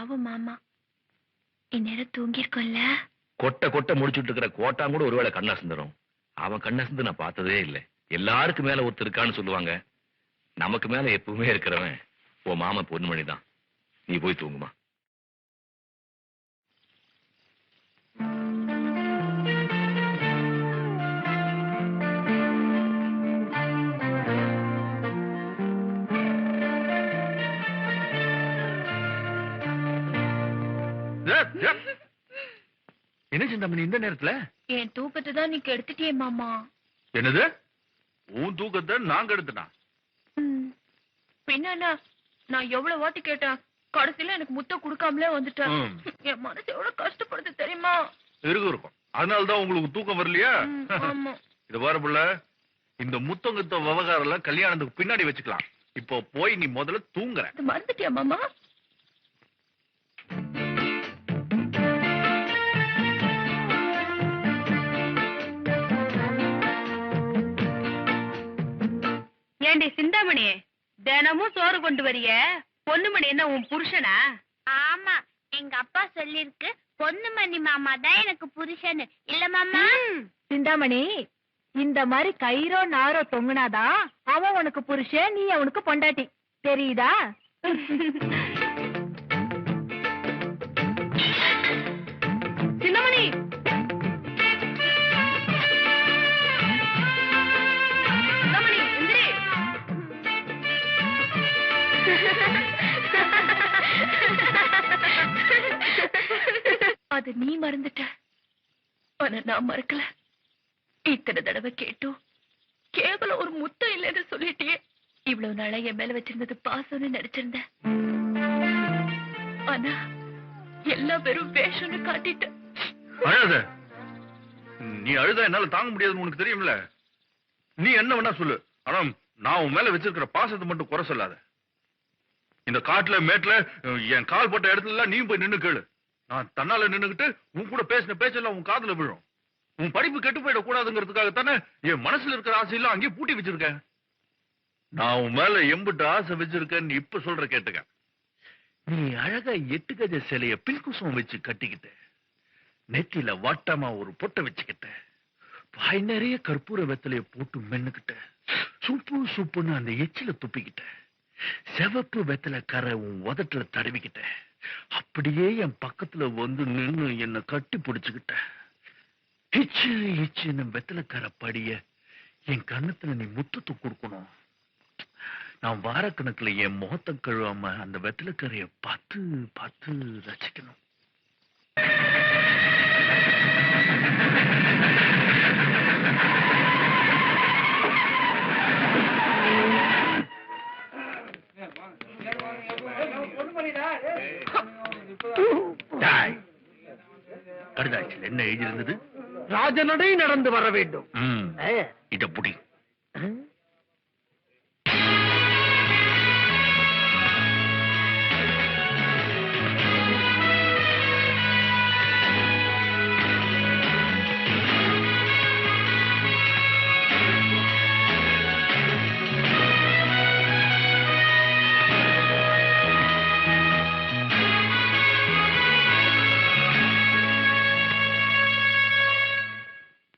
பாவம் மாமா இந்நேரம் தூங்கிருக்கோம்ல. கொட்டை கொட்டை முடிச்சுட்டு இருக்கிற கோட்டான் கூட ஒருவேளை கண்ணாசந்தரும். அவன் கண்ணாசந்து நான் பார்த்ததே இல்லை. எல்லாருக்கும் மேல ஒருத்தர் இருக்கான்னு சொல்லுவாங்க. நமக்கு மேல எப்பவுமே இருக்கிறவன் உன் மாமா பொன்மணி தான். நீ போய் தூங்குமா. என்ன சிந்தாமணி இந்த நேரத்துல? என் தூக்கத்தை தான் நீ கெடுத்துட்டியே மாமா. என்னது? உன் தூக்கத்தை நான் கெடுத்துனா? பின்ன நான் எவ்வளவு வாட்டி கேட்டேன், கடைசியில எனக்கு முத்தம் கொடுக்காமலே வந்துட்டேன். என் மனசு எவ்வளவு கஷ்டப்படுது தெரியுமா? இருக்கும். அதனாலதான் உங்களுக்கு தூக்கம் வரலையா? ஆமா. இது பாரு புள்ள, இந்த முத்தங்கத்த விவகாரம் கல்யாணத்துக்கு பின்னாடி வச்சுக்கலாம். இப்போ போய் நீ முதல்ல தூங்குற. மறந்துட்டியா மாமா? ஏண்டி சிந்தாமணி, தினமும் சோறு கொண்டு வரிய? பொண்ணுமணி என்ன உன் புருஷனா? ஆமா, எங்க அப்பா சொல்லிருக்கு பொண்ணுமணி மாமா தான் எனக்கு புருஷன். இல்ல மாமா? சிந்தாமணி, இந்த மாதிரி கயிறோ நாரோ தொங்குனாதான் அவன் உனக்கு புருஷன், நீ அவனுக்கு பொண்டாட்டி. தெரியுதா? சிந்தாமணி, அது நீ மறந்துட்ட, ஆனா நான் மறக்கல. இத்தனை தடவை கேட்டும் கேவலம் ஒரு முத்தம் இல்லைன்னு சொல்லிட்டே. இவ்வளவு நாளா என் மேல வச்சிருந்தது பாசம்னு நினைச்சிருந்தேன். ஆனா எல்லா பேரும் வேஷம்னு காட்டிட்ட. அழாத. நீ அழுதா என்னால தாங்க முடியாதுன்னு உனக்கு தெரியும்ல. நீ என்ன வேணா சொல்லு, ஆனா நான் உன் மேல வச்சிருக்கிற பாசத்தை மட்டும் குறை சொல்லாத. இந்த காட்டுல மேட்ல என் கால் போட்ட இடத்துல நீ போய் நின்னு கேளு. நான் தன்னால நின்னுகிட்டு உன் கூட பேசின பேச்செல்லாம் உன் காதுல விழும். உன் படிப்பு கெட்டு போயிட கூடாதுங்கிறதுக்காகத்தானே என் மனசுல இருக்கிற ஆசையெல்லாம் அங்கேயே பூட்டி வச்சிருக்கேன். நான் உன் மேல எம்பிட்டு ஆசை வச்சிருக்கேன்னு இப்ப சொல்ற கேட்டுக்க. நீ அழகா 8 கஜ சிலைய பில்குசம் வச்சு கட்டிக்கிட்ட, நெத்தியில வாட்டமா ஒரு பொட்டை வச்சுக்கிட்ட, வாய் நிறைய கற்பூர வெத்தலைய போட்டு மென்னுக்கிட்ட, சூப்பு சூப்புன்னு அந்த எச்சில துப்பிக்கிட்ட, செவப்பு வெத்தலை கரை உன் உதட்டுல தடவிக்கிட்ட, அப்படியே என் பக்கத்துல வந்து நின்னு என்ன கட்டி பிடிச்சுக்கிட்ட. இச்சு இச்சுன்னு வெத்தலை கரை படிய என் கண்ணத்துல நீ முத்தத்தை கொடுக்கணும். நான் வாரக்கணக்குல என் முகத்தை கழுவாம அந்த வெத்தலை கரைய பார்த்து பார்த்து ரசிக்கணும். கடுதாச்சில் என்ன எழுதியிருந்தது? ராஜநடை நடந்து வர வேண்டும். இத புடி.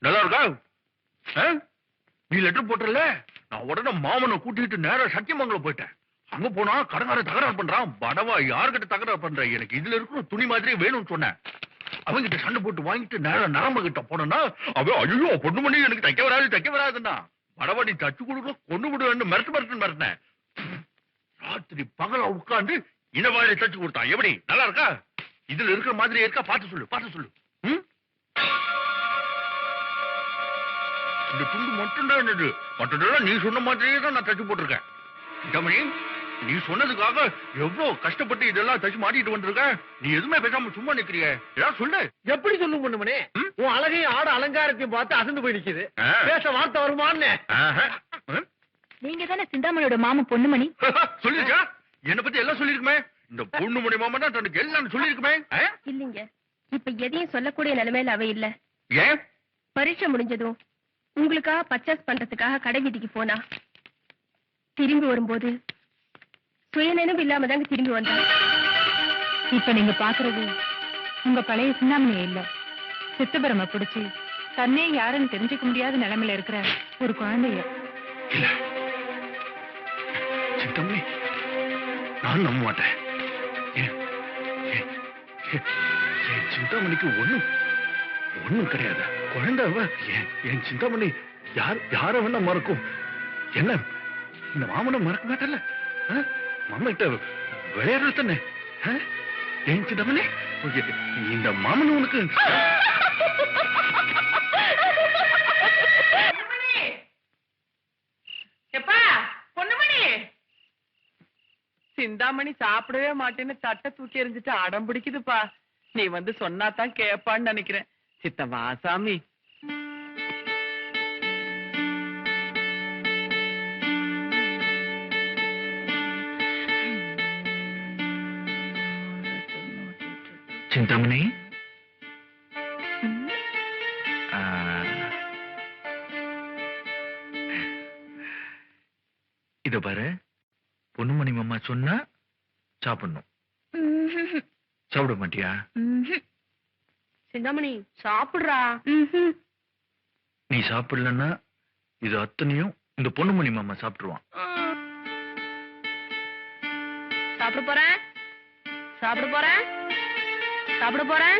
நல்லா இருக்கா? நீ லெட்டர் போட்டல, நான் உடனே மாமனை கூட்டிட்டு நேரா சத்தியமங்கலம் போயிட்டேன். அங்க போனா கடங்கார தகராறு பண்றான். படவா யாருக்கிட்ட தகராறு பண்ற? எனக்கு இதுல இருக்கிற துணி மாதிரி வேணும்னு சொன்னேன். அவங்கிட்ட சண்டை போட்டு வாங்கிட்டு நேரா நரம்பு கிட்ட போனா அவன் ஐயோ பொண்ணு பண்ணி எனக்கு தைக்க வராதுன்னா படவா நீ தச்சு கொடுக்க கொண்டு விடுவேன்னு மிரட்டினேன். ராத்திரி பகல உட்காந்து இனவாழை தச்சு கொடுத்தான். எப்படி நல்லா இருக்கா? இதுல இருக்கிற மாதிரி இருக்கா? பார்த்து சொல்லு. இந்த துண்டு மட்டும்தான் என்னது, மற்றதெல்லாம் நீ சொன்ன மாதிரியே தான் நான் தச்சு போட்டிருக்கேன். கமணி, நீ சொன்னதுக்காக எவ்வளவு கஷ்டப்பட்டு இதெல்லாம் தச்சு மாட்டிட்டு வந்திருக்க. நீ எதுவுமே பேசாம சும்மா நிக்கிறிய, ஏதாவது சொல்லு. எப்படி சொல்லும் பொண்ணுமணி? உன் அழகையும் ஆட அலங்காரத்தையும் பார்த்து அசந்து போய் நிக்குது. பேச வார்த்தை வருமான்னு. நீங்க தானே சிந்தாமணியோட மாமா பொண்ணுமணி? சொல்லிருக்கா? என்ன பத்தி எல்லாம் சொல்லிருக்குமே. இந்த பொண்ணுமணி மாமா தான் தனக்கு எல்லாம் சொல்லிருக்குமே. இல்லீங்க, இப்ப எதையும் சொல்லக்கூடிய நிலைமையில அவ இல்ல. ஏன்? பரீட்சை முடிஞ்சதும் உங்களுக்காக பர்ச்சேஸ் பண்றதுக்காக கடை வீதிக்கு போனா, திரும்பி வரும்போது சுயநினைவு இல்லாம தாங்க திரும்பி வந்தா. இப்ப நீங்க பாக்குறது உங்க பழைய சிந்தாமணியே இல்ல, சித்தபரம பிடிச்சி தன்னே யாருன்னு தெரிஞ்சுக்க முடியாத நிலைமையில இருக்கிற ஒரு குழந்தைய. இல்ல சிந்தாமணி, நான் நம்ப மாட்டேன். என் சிந்தாமணிக்கு ஒண்ணும் கிடையாது. குழந்தை என் சிந்தாமணி யார வேணா மறக்கும். என்ன இந்த மாமனை மறக்க மாட்டல? மாமா கிட்ட விளையாடுறது தானே. என் சிந்தாமணி, இந்த மாமன் உனக்கு எப்பா பொண்ணுமணி, சிந்தாமணி சாப்பிடவே மாட்டேன்னு தட்டை தூக்கி எறிஞ்சிட்டு அடம் பிடிக்குதுப்பா. நீ வந்து சொன்னாதான் கேப்பான்னு நினைக்கிறேன். சித்தவா சாமி. சிந்தாமணி, இத பாரு, பொண்ணுமணி மாமா சொன்னா சாப்பிடணும். சாப்பிட மாட்டியா? சிந்தாமணி சாப்பிடுறா. நீ சாப்பிடலன்னா இது அத்தனையும் இந்த பொண்ணுமணி மாமா சாப்பிட்டுருவான். சாப்பிட போறேன், சாப்பிட போறேன், சாப்பிட போறேன்.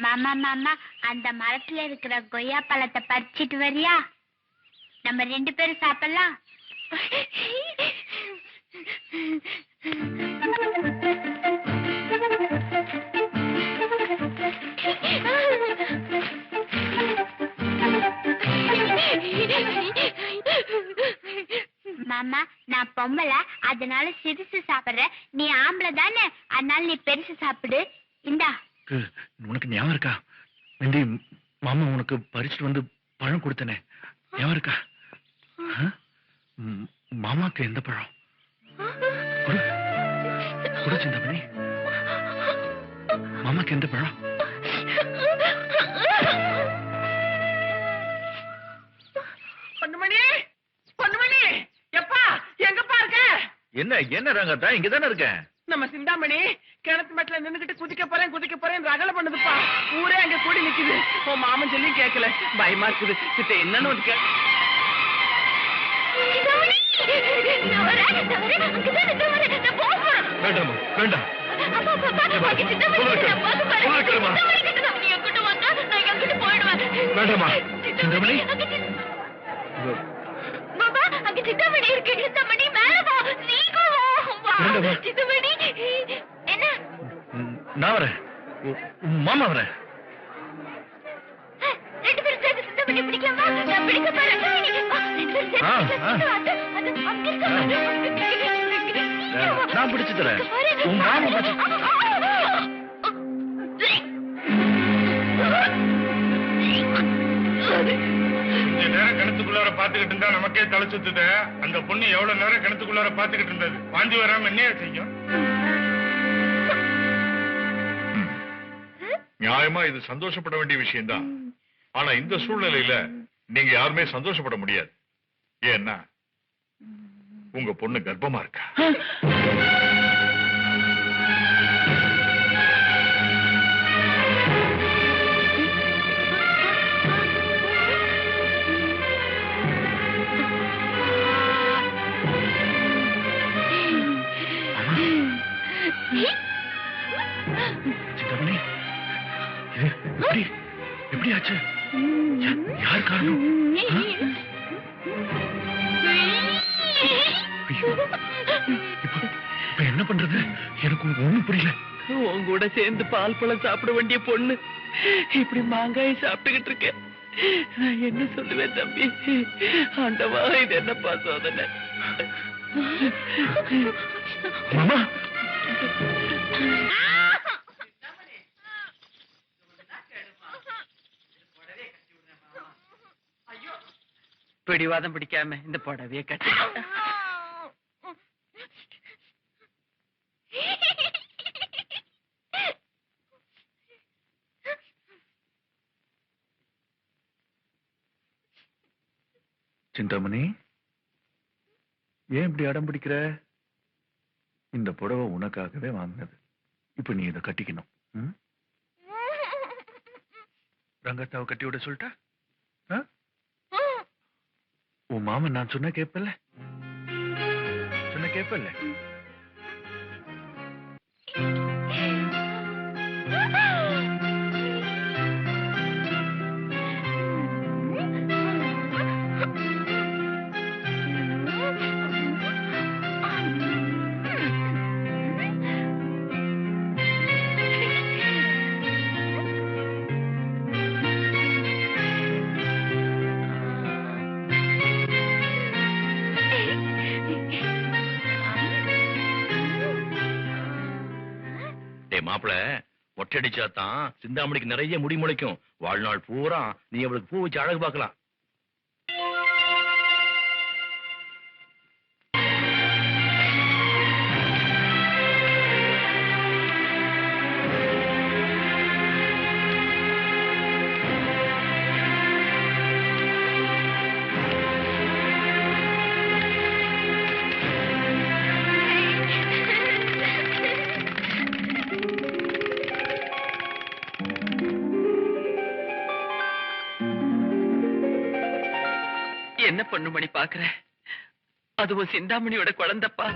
மாமா மாமா, அந்த மரத்துல இருக்கிற கொய்யா பழத்தை பறிச்சிட்டு வரியா? நம்ம 2 பேரும் சாப்பிடலாம். மாமா, நான் பொம்பளை, அதனால சிறுசு சாப்பிடுற. நீ ஆம்பளை தானே, அதனால நீ பெருசு சாப்பிடு. இந்தா. உனக்கு ஞாபகம் இருக்கா? நந்தி மாமா உனக்கு பறிச்சுட்டு வந்து பழம் கொடுத்தனே, ஞாபகம் இருக்கா? மாமாக்கு எந்த பழம்? கொடு சிந்தாமணி, மாமாக்கு எந்த பழம்? பொண்ணுமணி, பொண்ணுமணி, எப்பா எங்கப்பா இருக்க? என்ன ரங்கத்தா, இங்கதானே இருக்கேன். நம்ம சிந்தாமணி கிணத்து மேட்ல நின்னுகிட்டு குதிக்க போறேன் ரகல பண்ணுதுப்பா. ஊரே அங்க கூடி நிக்குது. உன் மாமன் சொல்லி கேட்கல, பயமா இருக்குது. சித்த என்னன்னு வந்து வேண்டாமா, வேண்டாம். வேண்டாமா சிந்தாமணி, சிந்தாமணி இருக்கு. சிந்தாமணி மேல வா, சிந்தாமணி. என்ன? நான் வரேன், மாமா வரேன். 2 பேரும் சேர்ந்து சிந்தாமணி பிடிக்கலாமா? நான் பிடிக்க போறேன். 2 பேரும் சேர்ந்து நான் பிடிச்சு தரேன். உன் மாமா கொஞ்ச நேரம் கிணத்துக்குள்ளார பாத்துக்கிட்டு இருந்தா நமக்கே தலை சுத்துது. அந்த பொண்ணு எவ்வளவு நேரம் கிணத்துக்குள்ளார பாத்துக்கிட்டு இருந்தது? பாஞ்சு வராம என்னையா செய்யும்? நியாயமா இது சந்தோஷப்பட வேண்டிய விஷயம்தான். ஆனா இந்த சூழ்நிலையில நீங்க யாருமே சந்தோஷப்பட முடியாது. ஏன்னா உங்க பொண்ணு கர்ப்பமா இருக்கா. சிந்தாமணி, எப்படி ஆச்சு? யார் காரணம்? இப்ப என்ன பண்றது? எனக்கு ஒண்ணும் புரியல. உன் கூட சேர்ந்து பால் பழம் சாப்பிட வேண்டிய பொண்ணு இப்படி மாங்காய் சாப்பிட்டுக்கிட்டு இருக்கேன். நான் என்ன சொல்லுவேன் தம்பி? ஆண்டவா, இது என்னப்பா சோதனை? மாமா பிடிவாதம் பிடிக்காம இந்த புடவைய கட்டி. சிந்தாமணி, ஏன் இப்படி அடம் பிடிக்கிற? இந்த புடவை உனக்காகவே வாங்கினது. இப்ப நீ இதை கட்டிக்கணும். ம்? ரங்கத்தாவை கட்டி விட சொல்லிட்டா? ஆ? உன் மாமன் நான் சொன்ன கேப்பல்ல? சொன்ன கேப்பல்ல? மாப்பிள ஒட்டடிச்சாதான் சிந்தாமணிக்கு நிறைய முடி முளைக்கும். வாழ்நாள் பூரா நீ அவளுக்கு பூ வச்சு அழகு பார்க்கலாம். என்ன பொண்ணு மணி பாக்குற? அதுவும் சிந்தாமணியோட குழந்தைப்பா.